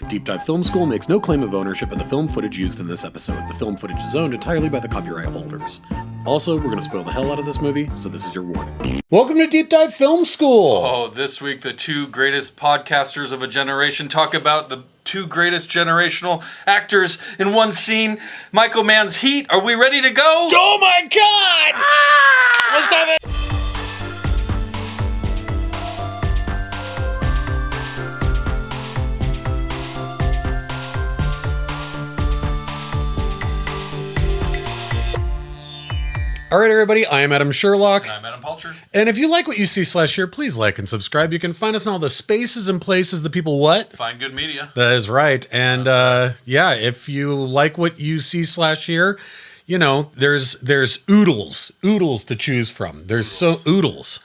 Deep Dive Film School makes no claim of ownership of the film footage used in this episode. The film footage is owned entirely by the copyright holders. Also, we're going to spoil the hell out of this movie, so this is your warning. Welcome to Deep Dive Film School! Oh, this week the two greatest podcasters of a generation talk about the two greatest generational actors in one scene. Michael Mann's Heat. Are we ready to go? Oh my god! Ah! Let's dive in! All right, everybody, I am Adam Sherlock. And I'm Adam Palcher. And if you like what you see/here, please like and subscribe. You can find us in all the spaces and places that people what? Find good media. That is right. And if you like what you see/here, you know, there's oodles to choose from. There's so oodles.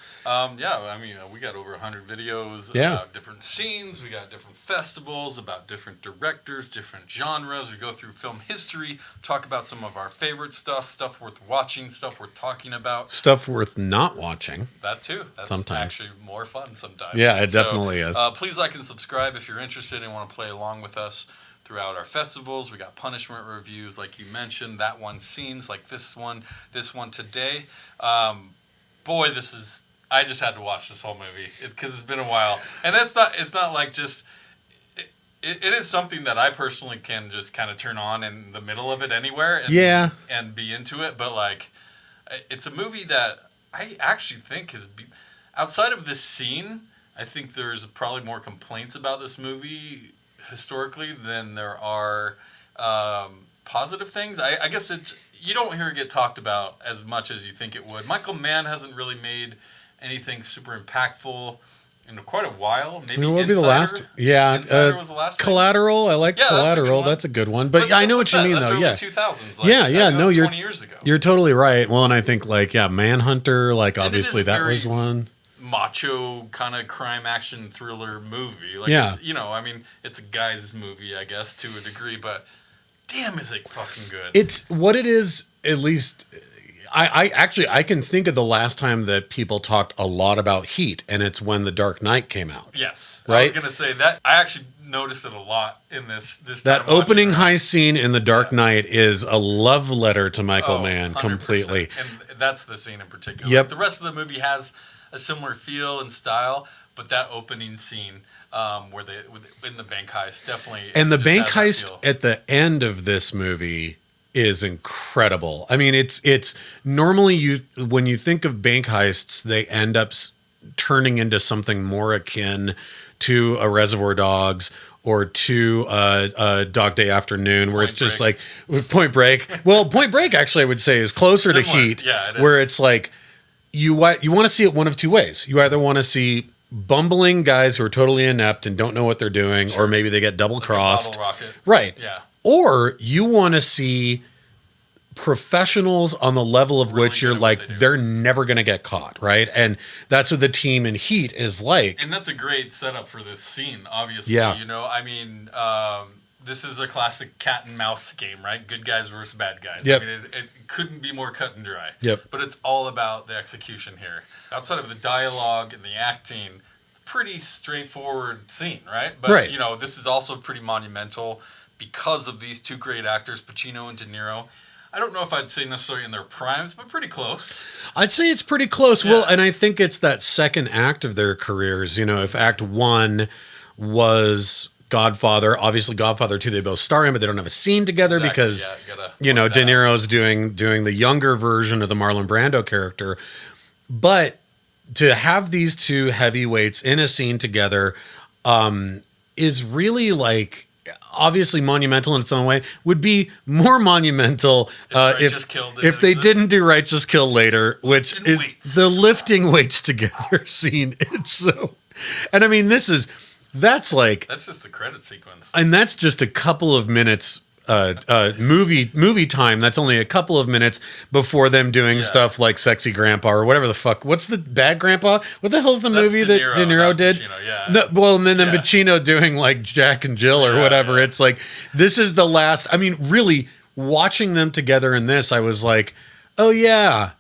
We got over 100 videos Yeah. about different scenes. We got different festivals, about different directors, different genres. We go through film history, talk about some of our favorite stuff worth watching, stuff worth talking about. Stuff worth not watching. That too. That's sometimes actually more fun sometimes. Yeah, it definitely is. Please like and subscribe if you're interested and want to play along with us throughout our festivals. We got punishment reviews, like you mentioned, that one scenes, like this one today. I just had to watch this whole movie because it's been a while, and it's not like just. It is something that I personally can just kind of turn on in the middle of it anywhere, and be into it. But like, it's a movie that I actually think outside of this scene. I think there's probably more complaints about this movie historically than there are positive things. I guess you don't hear it get talked about as much as you think it would. Michael Mann hasn't really made anything super impactful in quite a while. Maybe what would be the last? Yeah, Insider was the last Collateral. Thing. I liked Collateral. That's a good one. But I know what you mean, that's though. Early Yeah, 2000s. No, you're 20 years ago. You're totally right. Well, and I think Manhunter. Like obviously that was one macho kind of crime action thriller movie. Like it's a guy's movie, I guess, to a degree. But damn, is it fucking good? It's what it is. At least. I can think of the last time that people talked a lot about Heat, and it's when The Dark Knight came out. Yes. Right? I was going to say that. I actually noticed it a lot in this that opening high scene in The Dark Knight is a love letter to Michael Mann, 100%. completely. And that's the scene in particular. Yep. Like the rest of the movie has a similar feel and style, but that opening scene where in the bank heist definitely. And the bank heist at the end of this movie is incredible. I mean, it's normally when you think of bank heists, they end up turning into something more akin to a Reservoir Dogs or to a Dog Day Afternoon, where it's just like Point Break. Well, Point Break actually I would say is closer to Heat, where it's like you want to see it one of two ways. You either want to see bumbling guys who are totally inept and don't know what they're doing, or maybe they get double crossed. Like a bottle rocket. Right. Yeah. Or you want to see professionals on the level of which you're like, they're never going to get caught, right? And that's what the team in Heat is like. And that's a great setup for this scene, obviously. Yeah. You know, I mean, this is a classic cat and mouse game, right? Good guys versus bad guys. Yep. I mean, it couldn't be more cut and dry. Yep. But it's all about the execution here. Outside of the dialogue and the acting, it's a pretty straightforward scene, right? But, you know, this is also pretty monumental because of these two great actors, Pacino and De Niro. I don't know if I'd say necessarily in their primes, but pretty close. I'd say it's pretty close. Yeah. Well, and I think it's that second act of their careers. You know, if Act 1 was Godfather, obviously Godfather 2, they both star in, but they don't have a scene together because, De Niro's doing the younger version of the Marlon Brando character. But to have these two heavyweights in a scene together is really like... obviously monumental in its own way. Would be more monumental if they didn't do Righteous Kill Later, which is the lifting weights together scene. It's so, and I mean that's just the credit sequence, and that's just a couple of minutes. Movie time. That's only a couple of minutes before them doing stuff like Sexy Grandpa or whatever the fuck. What's the Bad Grandpa? What the hell's the movie that De Niro did? Pacino, and then Pacino doing like Jack and Jill or whatever. Yeah. It's like, this is the last. I mean, really watching them together in this, I was like, oh yeah,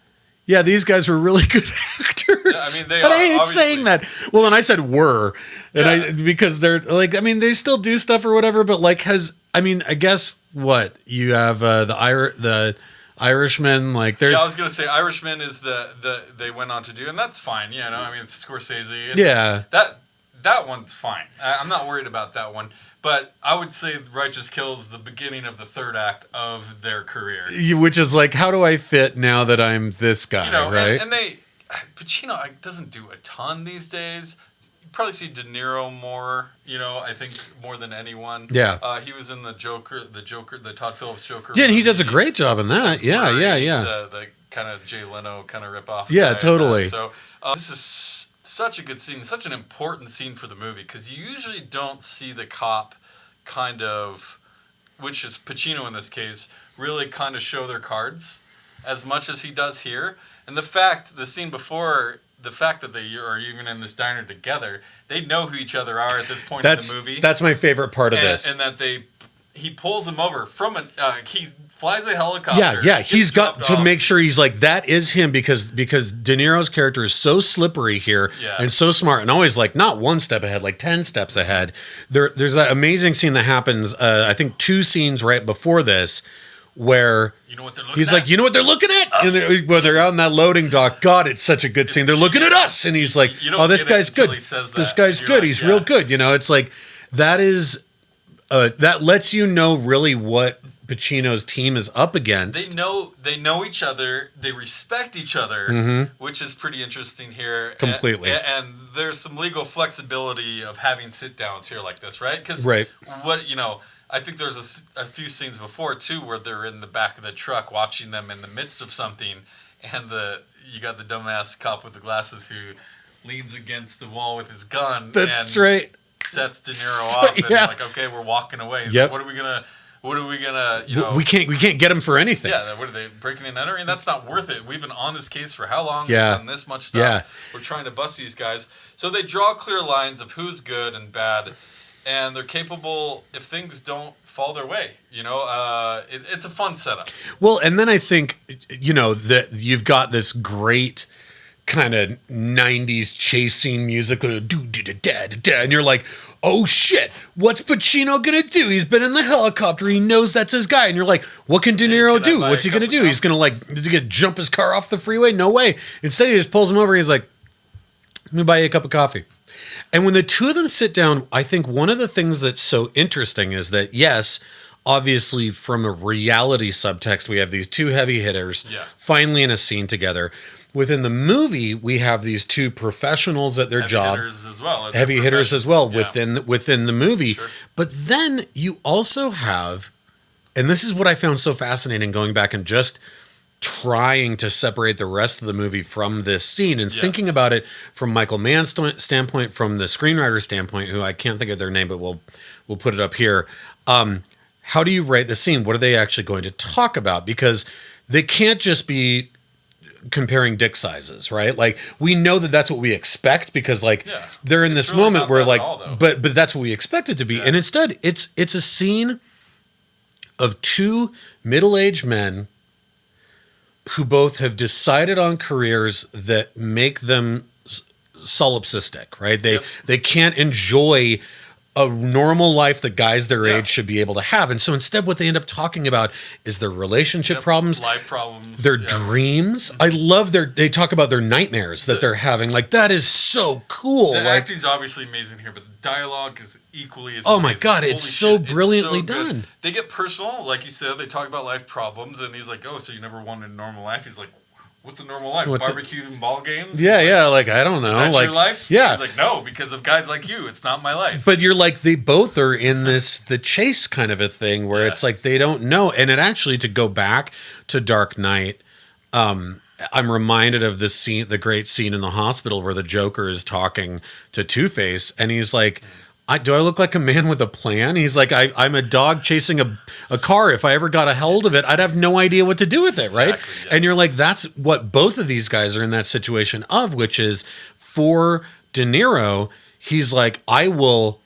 Yeah, these guys were really good actors. Yeah, I mean, they and are, I hate obviously. saying that. Well, and I said were, and because they're like, I mean, they still do stuff or whatever, but like, I guess what you have the Irishman, like there's. Yeah, I was gonna say Irishman is the they went on to do, and that's fine. You know, I mean, it's Scorsese. Yeah. That one's fine. I'm not worried about that one. But I would say Righteous Kill is the beginning of the third act of their career. Which is like, how do I fit now that I'm this guy, you know, right? And Pacino doesn't do a ton these days. You probably see De Niro more, you know, I think more than anyone. Yeah. He was in the Todd Phillips Joker. Yeah, and he does a great job in that. Yeah. The kind of Jay Leno kind of ripoff. Yeah, totally. So this is such a good scene, such an important scene for the movie, because you usually don't see the cop kind of, which is Pacino in this case, really kind of show their cards as much as he does here. And the scene before, the fact that they are even in this diner together, they know who each other are at this point in the movie. That's my favorite part of this. And that he pulls him over from he flies a helicopter. Yeah. He's got to make sure he's like, that is him, because De Niro's character is so slippery here and so smart and always like not one step ahead, like 10 steps ahead. There's that amazing scene that happens, I think 2 scenes right before this, where you know what they're looking he's at? like, you know what they're looking at? And they're out in that loading dock. God, it's such a good scene. They're looking at us. And he's like, oh, this guy's good. This guy's good. He's real good. You know, it's like, that is, that lets you know really what Pacino's team is up against. They know each other. They respect each other, which is pretty interesting here. Completely. And there's some legal flexibility of having sit downs here like this, right? Because I think there's a few scenes before too where they're in the back of the truck watching them in the midst of something, and you got the dumbass cop with the glasses who leans against the wall with his gun. That's and right. Sets De Niro off, and like, okay, we're walking away. He's like, what are we gonna? You know, we can't get him for anything. Yeah, what are they, breaking and entering? That's not worth it. We've been on this case for how long? Yeah. We've done this much stuff. Yeah. We're trying to bust these guys. So they draw clear lines of who's good and bad, and they're capable if things don't fall their way. You know, it's a fun setup. Well, and then I think, you know, that you've got this great kind of 90s chase scene music, and you're like, oh shit, what's Pacino gonna do? He's been in the helicopter, he knows that's his guy, and you're like, what can De Niro do? What's he gonna do? He's gonna is he gonna jump his car off the freeway? No way. Instead he just pulls him over and he's like, let me buy you a cup of coffee. And when the two of them sit down, I think one of the things that's so interesting is that, yes, obviously from a reality subtext, we have these two heavy hitters finally in a scene together. Within the movie, we have these two professionals at their job, heavy hitters as well within the movie. Sure. But then you also have, and this is what I found so fascinating, going back and just trying to separate the rest of the movie from this scene and thinking about it from Michael Mann's standpoint, from the screenwriter standpoint, who I can't think of their name, but we'll put it up here. How do you write the scene? What are they actually going to talk about? Because they can't just be comparing dick sizes, right? Like, we know that that's what we expect, because like they're in this really moment where like but that's what we expect it to be. And instead it's a scene of two middle-aged men who both have decided on careers that make them solipsistic, right? They can't enjoy a normal life that guys their age should be able to have. And so instead what they end up talking about is their relationship problems, life problems, their dreams. I love they talk about their nightmares that they're having. Like, that is so cool. The acting's obviously amazing here, but the dialogue is equally as amazing. My God, it's so brilliantly done. They get personal, like you said, they talk about life problems, and he's like, oh, so you never wanted a normal life? He's like, what's a normal life? Barbecues and ball games? Yeah, like, I don't know. Is that like, your life? Yeah. He's like, no, because of guys like you, it's not my life. But you're like, they both are in the chase kind of a thing where it's like they don't know. And it actually, to go back to Dark Knight, I'm reminded of the great scene in the hospital where the Joker is talking to Two-Face, and he's like, do I look like a man with a plan? He's like, I'm a dog chasing a car. If I ever got a hold of it, I'd have no idea what to do with it, right? Exactly, yes. And you're like, that's what both of these guys are in that situation of, which is for De Niro, he's like, I will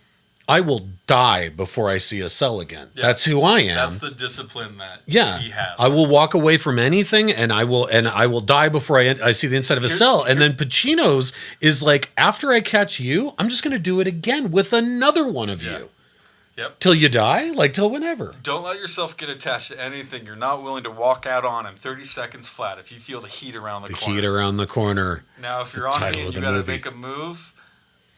I will die before I see a cell again. Yeah. That's who I am. That's the discipline that he has. I will walk away from anything, and I will die before I see the inside of a cell. And then Pacino's is like, after I catch you, I'm just going to do it again with another one of you. Yep. Till you die? Like, till whenever. Don't let yourself get attached to anything you're not willing to walk out on in 30 seconds flat if you feel the heat around the corner. The heat around the corner. Now, if you're on me and you got to make a move,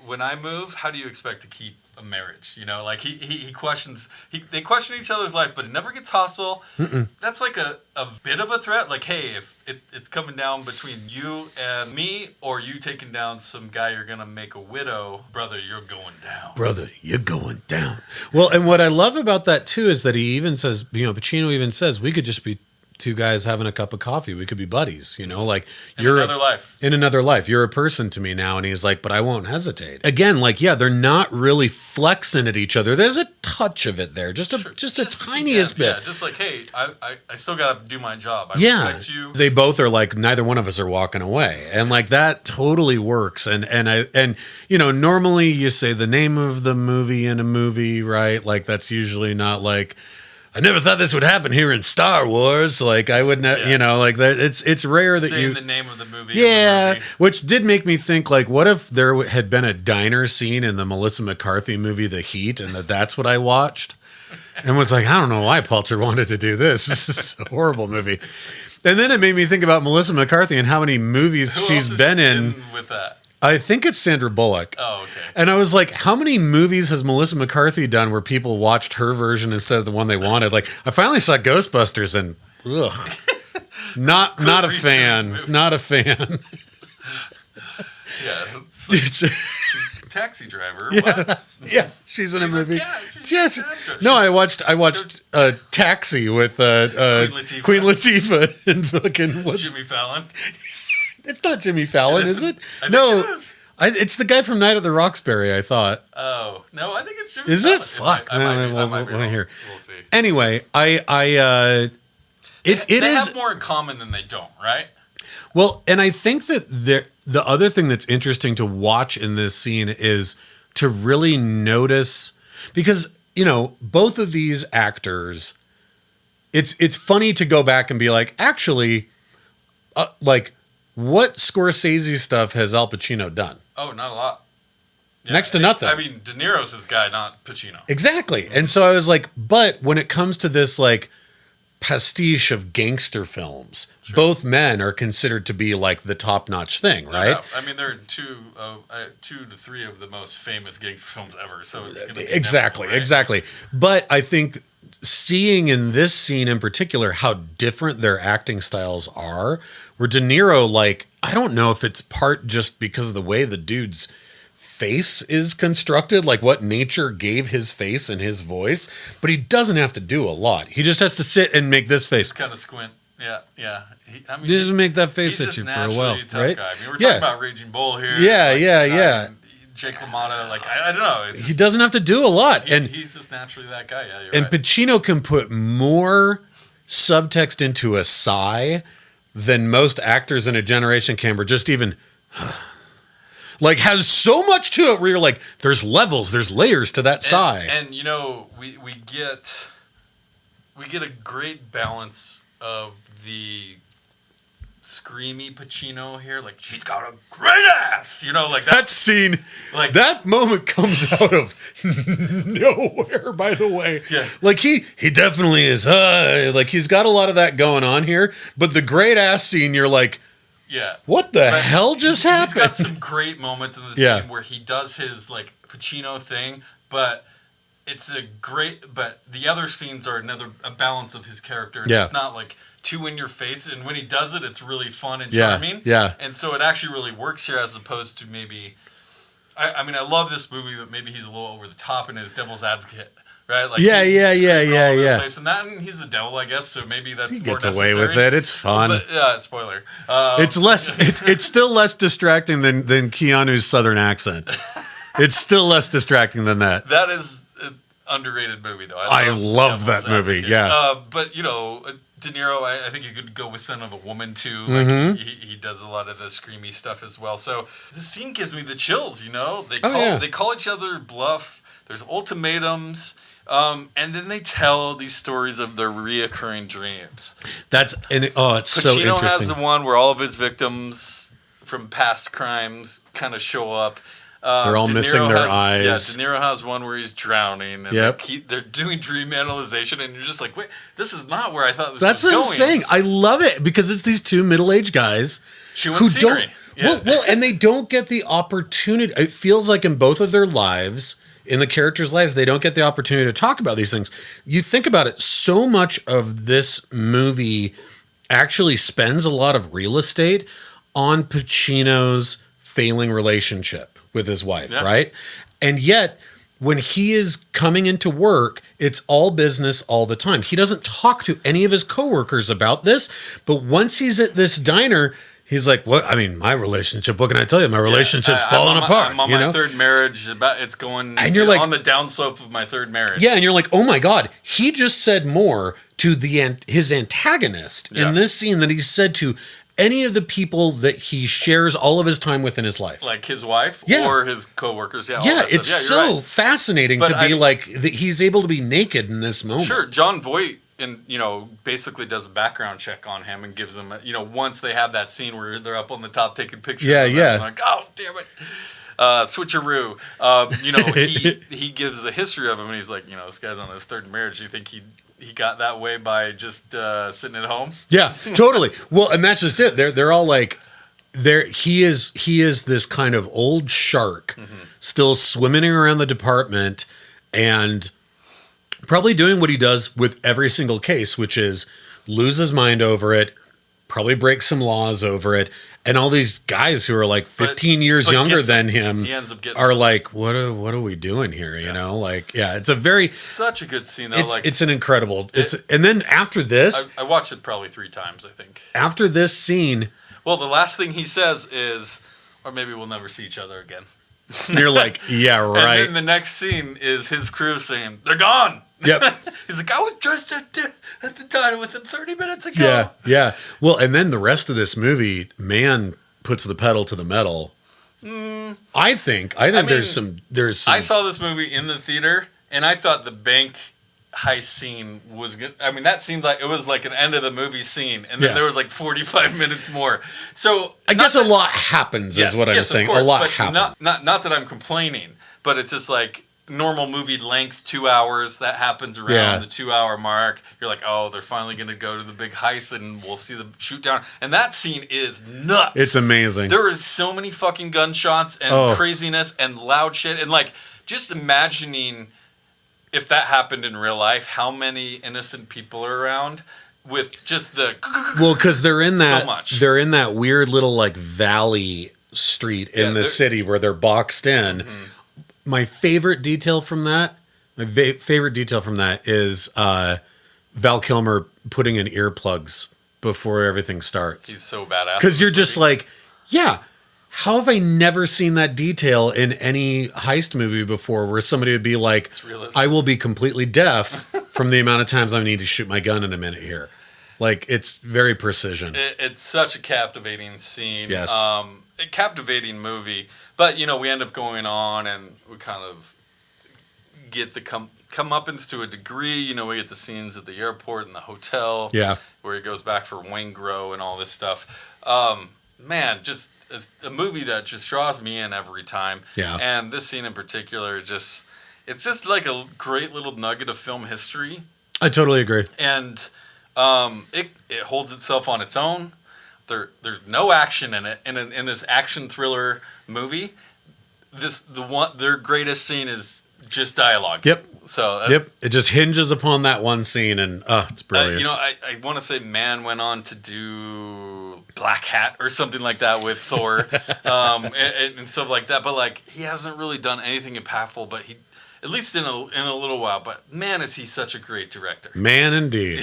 when I move, how do you expect to keep a marriage? You know, like he questions, they question each other's life, but it never gets hostile. That's like a bit of a threat. Like, hey, if it's coming down between you and me, or you taking down some guy you're going to make a widow, brother, you're going down. Brother, you're going down. Well, and what I love about that too is that he even says, you know, Pacino even says, we could just be two guys having a cup of coffee. We could be buddies, you know, like in another life. You're a person to me now. And he's like, but I won't hesitate. Again, like, yeah, they're not really flexing at each other. There's a touch of it there, just the tiniest bit. Yeah, just like, hey, I still got to do my job. I respect you. They both are like, neither one of us are walking away. And like, that totally works. And you know, normally you say the name of the movie in a movie, right? Like, that's usually not like, I never thought this would happen here in Star Wars. Like, I would not, you know, like that. It's rare that saying the name of the movie. Yeah, the movie. Which did make me think, like, what if there had been a diner scene in the Melissa McCarthy movie, The Heat, and that's what I watched, and was like, I don't know why Poulter wanted to do this. This is a horrible movie. And then it made me think about Melissa McCarthy and how many movies she's been in with that. I think it's Sandra Bullock. Oh, okay. And I was like, how many movies has Melissa McCarthy done where people watched her version instead of the one they wanted? Like, I finally saw Ghostbusters and, not a fan. Not a fan. Yeah. She's a taxi driver. Yeah. What? Yeah, she's in a movie. No, I watched Taxi with Queen Latifah and fucking Jimmy Fallon. It's not Jimmy Fallon, is it? No. It is. It's the guy from Night at the Roxbury, I thought. Oh, no, I think it's Jimmy Is Fallon. It? Fuck. I might be wrong. Hear. We'll see. Anyway, they have more in common than they don't, right? Well, and I think that the other thing that's interesting to watch in this scene is to really notice, because, you know, both of these actors, it's funny to go back and be like, actually, like, what Scorsese stuff has Al Pacino done? Oh, not a lot. Yeah, Next to nothing. I mean, De Niro's his guy, not Pacino. Exactly. And so I was like, but when it comes to this, like, pastiche of gangster films, both men are considered to be like the top-notch thing, right? No. I mean, they're two to three of the most famous gangster films ever, so it's going to be exactly, right? Exactly. But I think seeing in this scene in particular how different their acting styles are, where De Niro, like, I don't know if it's part just because of the way the dude's face is constructed, like what nature gave his face and his voice, but he doesn't have to do a lot. He just has to sit and make this face. Just kind of squint. Yeah. He doesn't make that face at you for a while, right? Guy. I mean, we're talking about Raging Bull here. Yeah. Jake LaMotta, like, I don't know. He doesn't have to do a lot. And he's just naturally that guy. Yeah, and right. Pacino can put more subtext into a sigh than most actors in a generation can, or just even like has so much to it where you're like, there's levels, there's layers to that sigh. And you know, we get a great balance of the screamy Pacino here, like, she's got a great ass, you know, like that scene, like that moment comes out of nowhere, by the way. Yeah, like he definitely is like he's got a lot of that going on here, but the great ass scene, you're like, yeah, what the hell just happened? He's got some great moments in the scene where he does his like Pacino thing, but but the other scenes are a balance of his character. And it's not like too in your face, and when he does it, it's really fun and charming. Yeah. And so it actually really works here, as opposed to maybe, I mean, I love this movie, but maybe he's a little over the top in his devil's advocate, right? Like yeah. And he's the devil, I guess. So maybe that's he more gets necessary. away with it. It's fun. But, spoiler. It's less. It's still less distracting than Keanu's southern accent. It's still less distracting than that. That is an underrated movie, though. I love that movie. Advocate. Yeah. But you know, De Niro, I think you could go with Son of a Woman too. Like he does a lot of the screamy stuff as well. So this scene gives me the chills. You know, they call each other bluff. There's ultimatums. And then they tell these stories of their reoccurring dreams. It's so interesting. Pacino has the one where all of his victims from past crimes kind of show up. They're all missing their eyes. Yeah, De Niro has one where he's drowning. And they're doing dream analyzation, and you're just like, wait, this is not where I thought this was going. That's what I'm saying. I love it because it's these two middle-aged guys who scenery. don't... Well, and they don't get the opportunity. It feels like in both of their lives... In the characters' lives, they don't get the opportunity to talk about these things. You think about it, so much of this movie actually spends a lot of real estate on Pacino's failing relationship with his wife, right? And yet, when he is coming into work, it's all business all the time. He doesn't talk to any of his coworkers about this, but once he's at this diner... He's like, what? I mean, my relationship. What can I tell you? My relationship's falling apart. I'm on my third marriage. It's going. And you're like on the downslope of my third marriage. Yeah, and you're like, oh my god, he just said more to his antagonist in this scene than he said to any of the people that he shares all of his time with in his life, like his wife or his coworkers. It's so fascinating to be like that. He's able to be naked in this moment. Sure, John Voight. And, basically does a background check on him and gives him, once they have that scene where they're up on the top taking pictures of him, and like, oh, damn it. Switcheroo. He gives the history of him, and he's like, this guy's on his third marriage. You think he got that way by just sitting at home? Yeah, totally. Well, and that's just it. They're all like, he is this kind of old shark still swimming around the department and... probably doing what he does with every single case, which is lose his mind over it, probably break some laws over it, and all these guys who are like 15 years younger than him are like, what are we doing here? It's a very... Such a good scene, though. It's an incredible... And then after this... I watched it probably 3 times, I think. After this scene... Well, the last thing he says is, or maybe we'll never see each other again. And you're like, yeah, right. And then the next scene is his crew saying, they're gone. Yep. He's like, I was just at the diner with him 30 minutes ago. Yeah. Well, and then the rest of this movie, Mann puts the pedal to the metal. I think there's some. I saw this movie in the theater, and I thought the bank heist scene was good. I mean, that seemed like it was like an end of the movie scene, and then there was like 45 minutes more. So I guess a lot happens, is what I'm saying. Course, a lot happens. Not that I'm complaining, but it's just like normal movie length, 2 hours. That happens around the 2 hour mark. You're like, oh, they're finally going to go to the big heist, and we'll see them shoot down. And that scene is nuts. It's amazing. There is so many fucking gunshots and craziness and loud shit, and like just imagining. If that happened in real life, how many innocent people are around with just the... Well, because they're in that weird little like valley street in the city where they're boxed in. Mm-hmm. My favorite detail from that is Val Kilmer putting in earplugs before everything starts. He's so badass. Because you're just like, yeah... How have I never seen that detail in any heist movie before where somebody would be like, I will be completely deaf from the amount of times I need to shoot my gun in a minute here. Like, it's very precision. It's such a captivating scene. Yes. A captivating movie. But, we end up going on and we kind of get the comeuppance to a degree. We get the scenes at the airport and the hotel. Yeah. Where he goes back for Wangro and all this stuff. Man, just... It's a movie that just draws me in every time. Yeah. And this scene in particular, it's just like a great little nugget of film history. I totally agree. And it holds itself on its own. There's no action in it. And in this action thriller movie, their greatest scene is just dialogue. Yep. So it just hinges upon that one scene, and it's brilliant. I want to say Mann went on to do Black Hat or something like that with Thor, and stuff like that. But like he hasn't really done anything impactful, but he, at least in a little while. But man, is he such a great director. Man, indeed.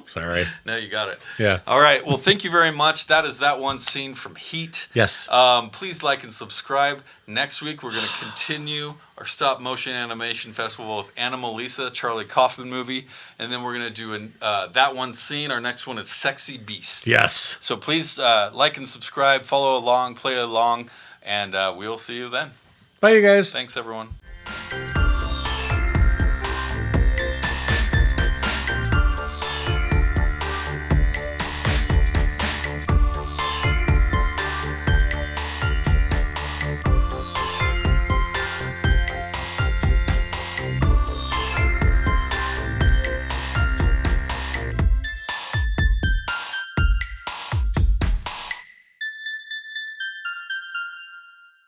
Sorry. No, you got it. Yeah. All right. Well, thank you very much. That is that one scene from Heat. Yes. Please like and subscribe. Next week, we're going to continue our stop motion animation festival with Anomalisa, Charlie Kaufman movie. And then we're going to do that one scene. Our next one is Sexy Beast. Yes. So please like and subscribe, follow along, play along, and we'll see you then. Bye, you guys. Thanks, everyone.